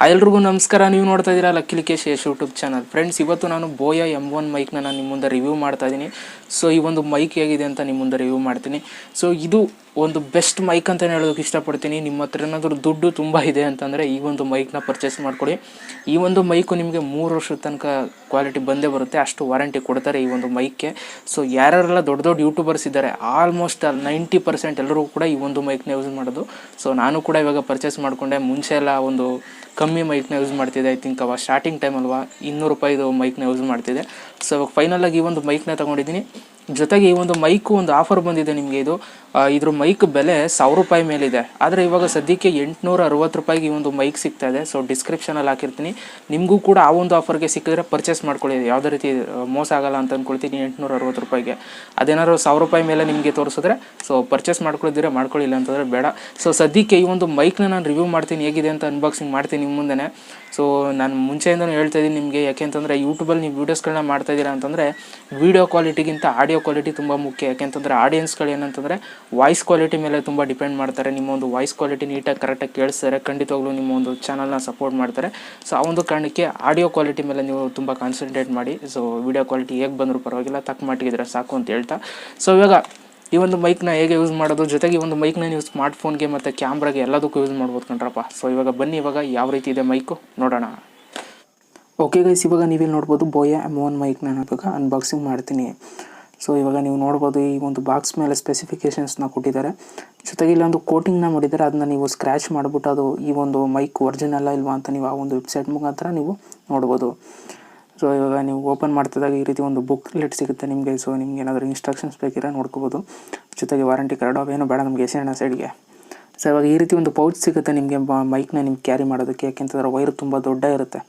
ಎಲ್ರಿಗೂ ನಮಸ್ಕಾರ. ನೀವು ನೋಡ್ತಾ ಇದ್ದೀರಾ ಲಕ್ಕೇಶ್ ಯಶ್ ಯೂಟ್ಯೂಬ್ ಚಾನಲ್. ಫ್ರೆಂಡ್ಸ್, ಇವತ್ತು ನಾನು ಬೋಯಾ M1 ಮೈಕ್ನ ನಾನು ನಿಮ್ಮ ಮುಂದೆ ರಿವ್ಯೂ ಮಾಡ್ತಾ ಇದ್ದೀನಿ. ಸೊ ಈ ಒಂದು ಮೈಕ್ ಹೇಗಿದೆ ಅಂತ ನಿಮ್ಮ ಮುಂದೆ ರಿವ್ಯೂ ಮಾಡ್ತೀನಿ. ಸೊ ಇದು ಒಂದು ಬೆಸ್ಟ್ ಮೈಕ್ ಅಂತಲೇ ಹೇಳೋದಕ್ಕೆ ಇಷ್ಟಪಡ್ತೀನಿ. ನಿಮ್ಮ ಹತ್ರ ಏನಾದರೂ ದುಡ್ಡು ತುಂಬ ಇದೆ ಅಂತಂದರೆ ಈ ಒಂದು ಮೈಕ್ನ ಪರ್ಚೇಸ್ ಮಾಡಿಕೊಡಿ. ಈ ಒಂದು ಮೈಕು ನಿಮಗೆ 3 ವರ್ಷದ ತನಕ ಕ್ವಾಲಿಟಿ ಬಂದೇ ಬರುತ್ತೆ, ಅಷ್ಟು ವಾರಂಟಿ ಕೊಡ್ತಾರೆ ಈ ಒಂದು ಮೈಕ್ಗೆ. ಸೊ ಯಾರೆಲ್ಲ ದೊಡ್ಡ ದೊಡ್ಡ ಯೂಟ್ಯೂಬರ್ಸ್ ಇದ್ದಾರೆ, ಆಲ್ಮೋಸ್ಟ್ 90% ಎಲ್ಲರೂ ಕೂಡ ಈ ಒಂದು ಮೈಕ್ನ ಯೂಸ್ ಮಾಡೋದು. ಸೊ ನಾನು ಕೂಡ ಇವಾಗ ಪರ್ಚೇಸ್ ಮಾಡಿಕೊಂಡೆ. ಮುಂಚೆ ಎಲ್ಲ ಒಂದು ಕಮ್ಮಿ ಮೈಕ್ನ ಯೂಸ್ ಮಾಡ್ತಿದ್ದೆ. ಐ ಥಿಂಕ್ ಅವಾಗ ಸ್ಟಾರ್ಟಿಂಗ್ ಟೈಮ್ ಅಲ್ವಾ, 200 ರೂಪಾಯಿದು ಮೈಕ್ನ ಯೂಸ್ ಮಾಡ್ತಿದ್ದೆ. ಸೊ ಇವಾಗ ಫೈನಲಾಗಿ ಈ ಒಂದು ಮೈಕ್ನ ತೊಗೊಂಡಿದ್ದೀನಿ. ಜೊತೆಗೆ ಈ ಒಂದು ಮೈಕು ಒಂದು ಆಫರ್ ಬಂದಿದೆ ನಿಮಗೆ. ಇದ್ರ ಮೈಕ್ ಬೆಲೆ 1000 ರೂಪಾಯಿ ಮೇಲಿದೆ, ಆದರೆ ಇವಾಗ ಸದ್ಯಕ್ಕೆ 860 ರೂಪಾಯಿಗೆ ಈ ಒಂದು ಮೈಕ್ ಸಿಗ್ತಾ ಇದೆ. ಸೊ ಡಿಸ್ಕ್ರಿಪ್ಷನಲ್ಲಿ ಹಾಕಿರ್ತೀನಿ, ನಿಮಗೂ ಕೂಡ ಆ ಒಂದು ಆಫರ್ಗೆ ಸಿಕ್ಕಿದ್ರೆ ಪರ್ಚೇಸ್ ಮಾಡ್ಕೊಳ್ಳಿ. ಯಾವುದೇ ರೀತಿ ಮೋಸ ಆಗಲ್ಲ ಅಂತ ಅಂದ್ಕೊಳ್ತೀನಿ. 860 ರೂಪಾಯಿಗೆ ಅದೇನಾದ್ರು 1000 ರೂಪಾಯಿ ಮೇಲೆ ನಿಮಗೆ ತೋರಿಸಿದ್ರೆ ಸೊ ಪರ್ಚೇಸ್ ಮಾಡ್ಕೊಳ್ಳಿದ್ದೀರಾ ಮಾಡ್ಕೊಳ್ಳಿಲ್ಲ ಅಂತಂದರೆ ಬೇಡ. ಸೊ ಸದ್ಯಕ್ಕೆ ಈ ಒಂದು ಮೈಕ್ನ ನಾನು ರಿವ್ಯೂ ಮಾಡ್ತೀನಿ, ಹೇಗಿದೆ ಅಂತ ಅನ್ಬಾಕ್ಸಿಂಗ್ ಮಾಡ್ತೀನಿ ನಿಮ್ಮ ಮುಂದೆ. ಸೊ ನಾನು ಮುಂಚೆಯಿಂದನೂ ಹೇಳ್ತಾ ಇದ್ದೀನಿ ನಿಮಗೆ, ಯಾಕೆಂತಂದರೆ ಯೂಟ್ಯೂಬಲ್ಲಿ ನೀವು ವೀಡಿಯೋಸ್ಗಳನ್ನ ಮಾಡ್ತಾಯಿದ್ದೀರಾ ಅಂತಂದರೆ ವೀಡಿಯೋ ಕ್ವಾಲಿಟಿಗಿಂತ ಆಡಿಯೋ ಕ್ವಾಲಿಟಿ ತುಂಬ ಮುಖ್ಯ. ಯಾಕೆಂತಂದರೆ ಆಡಿಯನ್ಸ್ಗಳು ಏನಂತಂದರೆ ವಾಯ್ಸ್ ಕ್ವಾಲಿಟಿ ಮೇಲೆ ತುಂಬ ಡಿಪೆಂಡ್ ಮಾಡ್ತಾರೆ. ನಿಮ್ಮ ಒಂದು ವಾಯ್ಸ್ ಕ್ವಾಲಿಟಿ ನೀಟಾಗಿ ಕರೆಕ್ಟಾಗಿ ಕೇಳಿಸ್ತಾರೆ, ಖಂಡಿತವಾಗ್ಲೂ ನಿಮ್ಮ ಒಂದು ಚಾನಲ್ನ ಸಪೋರ್ಟ್ ಮಾಡ್ತಾರೆ. ಸೊ ಆ ಒಂದು ಕಾರಣಕ್ಕೆ ಆಡಿಯೋ ಕ್ವಾಲಿಟಿ ಮೇಲೆ ನೀವು ತುಂಬ ಕಾನ್ಸಂಟ್ರೇಟ್ ಮಾಡಿ. ಸೊ ವೀಡಿಯೋ ಕ್ವಾಲಿಟಿ ಹೇಗೆ ಬಂದರೂ ಪರವಾಗಿಲ್ಲ, ತಕ್ಕ ಮಟ್ಟಿಗಿದ್ರೆ ಸಾಕು ಅಂತ ಹೇಳ್ತಾ, ಸೊ ಇವಾಗ ಈ ಒಂದು ಮೈಕ್ನ ಹೇಗೆ ಯೂಸ್ ಮಾಡೋದು, ಜೊತೆಗೆ ಈ ಒಂದು ಮೈಕ್ನ ನೀವು ಸ್ಮಾರ್ಟ್ಫೋನ್ಗೆ ಮತ್ತು ಕ್ಯಾಮ್ರಾಗೆ ಎಲ್ಲದಕ್ಕೂ ಯೂಸ್ ಮಾಡ್ಬೋದು ಕಣ್ರಪ್ಪ. ಸೊ ಇವಾಗ ಬನ್ನಿ, ಇವಾಗ ಯಾವ ರೀತಿ ಇದೆ ಮೈಕು ನೋಡೋಣ. ಓಕೆ ಗೈಸ್, ಇವಾಗ ನೀವಿಲ್ಲಿ ನೋಡ್ಬೋದು ಬೋಯಾ M1 ಮೈಕ್ನ ನಾನು ಇವಾಗ ಅನ್ಬಾಕ್ಸಿಂಗ್ ಮಾಡ್ತೀನಿ. ಸೊ ಇವಾಗ ನೀವು ನೋಡ್ಬೋದು ಈ ಒಂದು ಬಾಕ್ಸ್ ಮೇಲೆ ಸ್ಪೆಸಿಫಿಕೇಷನ್ಸ್ನ ಕೊಟ್ಟಿದ್ದಾರೆ. ಜೊತೆಗೆ ಇಲ್ಲೊಂದು ಕೋಟಿಂಗ್ನ ಮಾಡಿದ್ದಾರೆ, ಅದನ್ನ ನೀವು ಸ್ಕ್ರ್ಯಾಚ್ ಮಾಡಿಬಿಟ್ಟು ಅದು ಈ ಒಂದು ಮೈಕ್ ಒರಿಜಿನಲ್ಲ ಇಲ್ವಾ ಅಂತ ನೀವು ಆ ಒಂದು ವೆಬ್ಸೈಟ್ ಮುಖಾಂತರ ನೀವು ನೋಡ್ಬೋದು. ಸೊ ಇವಾಗ ನೀವು ಓಪನ್ ಮಾಡ್ತಿದ್ದಾಗ ಈ ರೀತಿ ಒಂದು ಬುಕ್ಲೆಟ್ ಸಿಗುತ್ತೆ ನಿಮಗೆ. ಸೊ ನಿಮ್ಗೆ ಏನಾದರೂ ಇನ್ಸ್ಟ್ರಕ್ಷನ್ಸ್ ಬೇಕಿದ್ರೆ ನೋಡ್ಕೋಬೋದು. ಜೊತೆಗೆ ವಾರಂಟಿ ಕಾರ್ಡ್ ಅವೇನೋ ಬೇಡ ನಮಗೆ ಎಸೆಯೋಣ ಸೈಡ್ಗೆ. ಸೊ ಇವಾಗ ಈ ರೀತಿ ಒಂದು ಪೌಚ್ ಸಿಗುತ್ತೆ ನಿಮಗೆ ಮೈಕ್ನ ನಿಮ್ಗೆ ಕ್ಯಾರಿ ಮಾಡೋದಕ್ಕೆ, ಯಾಕೆಂತಂದರೆ ವೈರ್ ತುಂಬ ದೊಡ್ಡ ಇರುತ್ತೆ.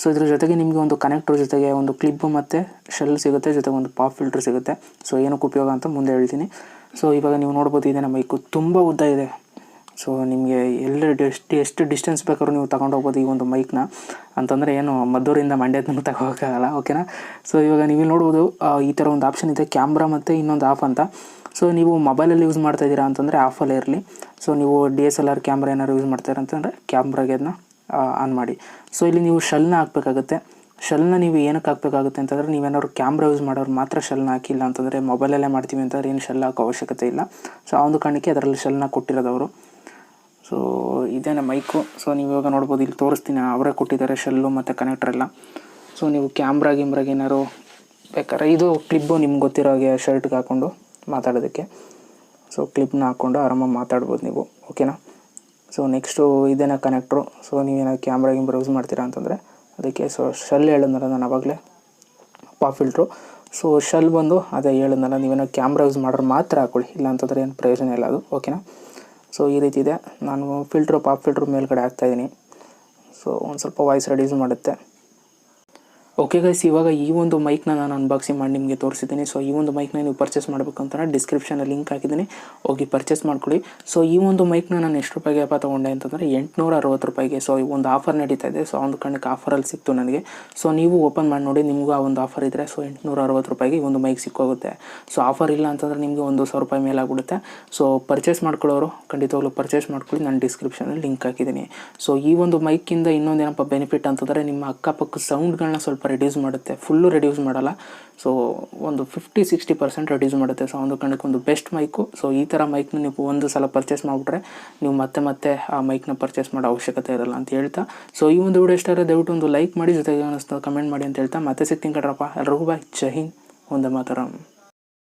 ಸೊ ಇದ್ರ ಜೊತೆಗೆ ನಿಮಗೆ ಒಂದು ಕನೆಕ್ಟರ್ ಜೊತೆಗೆ ಒಂದು ಕ್ಲಿಪ್ ಮತ್ತು ಶೆಲ್ ಸಿಗುತ್ತೆ, ಜೊತೆಗೆ ಒಂದು ಪಾಪ್ ಫಿಲ್ಟರ್ ಸಿಗುತ್ತೆ. ಸೊ ಏನಕ್ಕೆ ಉಪಯೋಗ ಅಂತ ಮುಂದೆ ಹೇಳ್ತೀನಿ. ಸೊ ಇವಾಗ ನೀವು ನೋಡ್ಬೋದು ಇದೇನ ಮೈಕು ತುಂಬ ಉದ್ದ ಇದೆ. ಸೊ ನಿಮಗೆ ಎಷ್ಟು ಡಿಸ್ಟೆನ್ಸ್ ಬೇಕಾದ್ರೂ ನೀವು ತಗೊಂಡೋಗ್ಬೋದು ಈ ಒಂದು ಮೈಕ್ನ. ಅಂತಂದರೆ ಏನು ಮದ್ದೂರಿಂದ ಮಂಡ್ಯದಿಂದ ತಗೋಕ್ಕಾಗಲ್ಲ, ಓಕೆನಾ. ಸೊ ಇವಾಗ ನೀವು ನೋಡ್ಬೋದು ಈ ಥರ ಒಂದು ಆಪ್ಷನ್ ಇದೆ, ಕ್ಯಾಮ್ರಾ ಮತ್ತು ಇನ್ನೊಂದು ಆಫ್ ಅಂತ. ಸೊ ನೀವು ಮೊಬೈಲಲ್ಲಿ ಯೂಸ್ ಮಾಡ್ತಾಯಿದ್ದೀರಾ ಅಂತಂದರೆ ಆಫಲ್ಲೇ ಇರಲಿ. ಸೊ ನೀವು DSLR ಕ್ಯಾಮ್ರಾ ಏನಾದ್ರು ಯೂಸ್ ಮಾಡ್ತೀರಾ ಅಂತಂದರೆ ಕ್ಯಾಮ್ರಾಗೆ ಅದನ್ನ ಆನ್ ಮಾಡಿ. ಸೊ ಇಲ್ಲಿ ನೀವು ಶೆಲ್ನ ಹಾಕಬೇಕಾಗುತ್ತೆ. ಶೆಲ್ನ ನೀವು ಏನಕ್ಕೆ ಹಾಕಬೇಕಾಗುತ್ತೆ ಅಂತಂದರೆ, ನೀವೇನಾದ್ರು ಕ್ಯಾಮ್ರಾ ಯೂಸ್ ಮಾಡೋರು ಮಾತ್ರ ಶೆಲ್ನ ಹಾಕಿಲ್ಲ ಅಂತಂದರೆ, ಮೊಬೈಲಲ್ಲೇ ಮಾಡ್ತೀವಿ ಅಂತಂದರೆ ಏನು ಶೆಲ್ ಹಾಕೋ ಅವಶ್ಯಕತೆ ಇಲ್ಲ. ಸೊ ಆ ಒಂದು ಕಾರಣಕ್ಕೆ ಅದರಲ್ಲಿ ಶೆಲ್ನ ಕೊಟ್ಟಿರೋದವರು. ಸೊ ಇದೇನ ಮೈಕು. ಸೊ ನೀವು ಇವಾಗ ನೋಡ್ಬೋದು, ಇಲ್ಲಿ ತೋರಿಸ್ತೀನಿ, ಅವರೇ ಕೊಟ್ಟಿದ್ದಾರೆ ಶೆಲ್ಲು ಮತ್ತು ಕನೆಕ್ಟರ್ ಎಲ್ಲ. ಸೊ ನೀವು ಕ್ಯಾಮ್ರಾಗೆ ಏನಾರು ಬೇಕಾದ್ರೆ ಇದು ಕ್ಲಿಪ್ಪು ನಿಮ್ಗೆ ಗೊತ್ತಿರೋ ಹಾಗೆ ಶರ್ಟ್ಗೆ ಹಾಕ್ಕೊಂಡು ಮಾತಾಡೋದಕ್ಕೆ. ಸೊ ಕ್ಲಿಪ್ನ ಹಾಕ್ಕೊಂಡು ಆರಾಮಾಗಿ ಮಾತಾಡ್ಬೋದು ನೀವು, ಓಕೆನಾ. ಸೊ ನೆಕ್ಸ್ಟು ಇದೇನ ಕನೆಕ್ಟ್ರು. ಸೊ ನೀವೇನಾದ್ರು ಕ್ಯಾಮ್ರಾಗೆ ಯೂಸ್ ಮಾಡ್ತೀರಾ ಅಂತಂದರೆ ಅದಕ್ಕೆ. ಸೊ ಶೆಲ್ ಹೇಳಿದ್ನಲ್ಲ ನಾನು ಆವಾಗಲೇ, ಪಾಪ್ ಫಿಲ್ಟ್ರು. ಸೊ ಶೆಲ್ ಬಂದು ಅದೇ ಹೇಳಿದ್ನಲ್ಲ, ನೀವೇನೋ ಕ್ಯಾಮ್ರಾ ಯೂಸ್ ಮಾಡೋರು ಮಾತ್ರ ಹಾಕ್ಕೊಳ್ಳಿ, ಇಲ್ಲ ಅಂತಂದರೆ ಏನು ಪ್ರಯೋಜನ ಇಲ್ಲ ಅದು, ಓಕೆನಾ. ಸೊ ಈ ರೀತಿ ಇದೆ. ನಾನು ಪಾಪ್ ಫಿಲ್ಟ್ರ್ ಮೇಲ್ಗಡೆ ಹಾಕ್ತಾಯಿದ್ದೀನಿ. ಸೊ ಒಂದು ಸ್ವಲ್ಪ ವಾಯ್ಸ್ ರೆಡ್ಯೂಸ್ ಮಾಡುತ್ತೆ. ಓಕೆ ಗೈಸ್, ಇವಾಗ ಈ ಒಂದು ಮೈಕ್ನ ನಾನು ಅನ್ಬಾಕ್ಸಿಂಗ್ ಮಾಡಿ ನಿಮಗೆ ತೋರಿಸಿದ್ದೀನಿ. ಸೊ ಈ ಒಂದು ಮೈಕ್ನ ನೀವು ಪರ್ಚೇಸ್ ಮಾಡಬೇಕು ಅಂತಂದರೆ ಡಿಸ್ಕ್ರಿಪ್ಷನಲ್ಲಿ ಲಿಂಕ್ ಹಾಕಿದ್ದೀನಿ, ಹೋಗಿ ಪರ್ಚೇಸ್ ಮಾಡ್ಕೊಳ್ಳಿ. ಸೊ ಈ ಒಂದು ಮೈಕ್ನ ನಾನು ಎಷ್ಟು ರೂಪಾಯಿಗೆ ತೊಗೊಂಡೆ ಅಂತಂದರೆ 860 ರೂಪಾಯಿಗೆ. ಸೊ ಈ ಒಂದು ಆಫರ್ ನಡೀತಾ ಇದೆ. ಸೊ ಆ ಒಂದು ಕಾರಣಕ್ಕೆ ಆಫರಲ್ಲಿ ಸಿಕ್ತು ನನಗೆ. ಸೊ ನೀವು ಓಪನ್ ಮಾಡಿ ನೋಡಿ, ನಿಮಗೂ ಆ ಒಂದು ಆಫರ್ ಇದ್ದರೆ ಸೊ 860 ರೂಪಾಯಿಗೆ ಈ ಒಂದು ಮೈಕ್ ಸಿಕ್ಕೋಗುತ್ತೆ. ಸೊ ಆಫರ್ ಇಲ್ಲ ಅಂತಂದರೆ ನಿಮಗೆ 1000 ರೂಪಾಯಿ ಮೇಲೆ ಆಗಿಬಿಡುತ್ತೆ. ಸೊ ಪರ್ಚೇಸ್ ಮಾಡ್ಕೊಳ್ಳೋರು ಖಂಡಿತವಾಗ್ಲೂ ಪರ್ಚೇಸ್ ಮಾಡ್ಕೊಳ್ಳಿ, ನಾನು ಡಿಸ್ಕ್ರಿಪ್ಷನಲ್ಲಿ ಲಿಂಕ್ ಹಾಕಿದ್ದೀನಿ. ಸೊ ಈ ಒಂದು ಮೈಕಿಂದ ಇನ್ನೊಂದೇನಪ್ಪ ಬೆನಿಫಿಟ್ ಅಂತಂದರೆ, ನಿಮ್ಮ ಅಕ್ಕಪಕ್ಕ ಸೌಂಡ್ಗಳನ್ನ ಸ್ವಲ್ಪ ರೆಡ್ಯೂಸ್ ಮಾಡುತ್ತೆ, ಫುಲ್ಲು ರೆಡ್ಯೂಸ್ ಮಾಡಲ್ಲ. ಸೊ ಒಂದು 50-60% ರೆಡ್ಯೂಸ್ ಮಾಡುತ್ತೆ. ಸೊ ಒಂದು ಕಾರಣಕ್ಕೆ ಒಂದು ಬೆಸ್ಟ್ ಮೈಕು. ಸೊ ಈ ಥರ ಮೈಕ್ನ ನೀವು ಒಂದು ಸಲ ಪರ್ಚೇಸ್ ಮಾಡಿಬಿಟ್ರೆ ನೀವು ಮತ್ತೆ ಆ ಮೈಕ್ನ ಪರ್ಚೇಸ್ ಮಾಡೋ ಅವಶ್ಯಕತೆ ಇರಲ್ಲ ಅಂತ ಹೇಳ್ತಾ, ಸೊ ಈ ಒಂದು ವಿಡಿಯೋ ಇಷ್ಟ ಆದರೆ ದಯವಿಟ್ಟು ಒಂದು ಲೈಕ್ ಮಾಡಿ, ಜೊತೆಗೆ ಕಮೆಂಟ್ ಮಾಡಿ ಅಂತ ಹೇಳ್ತಾ ಮತ್ತೆ ಸಿಗ್ತೀನಿ ಕಣ್ರಪ್ಪ. ಎಲ್ರಿಗೂ ಬಾಯ್, ಜೈ ಹಿಂದ್, ಒಂದೇ ಮಾತರಂ.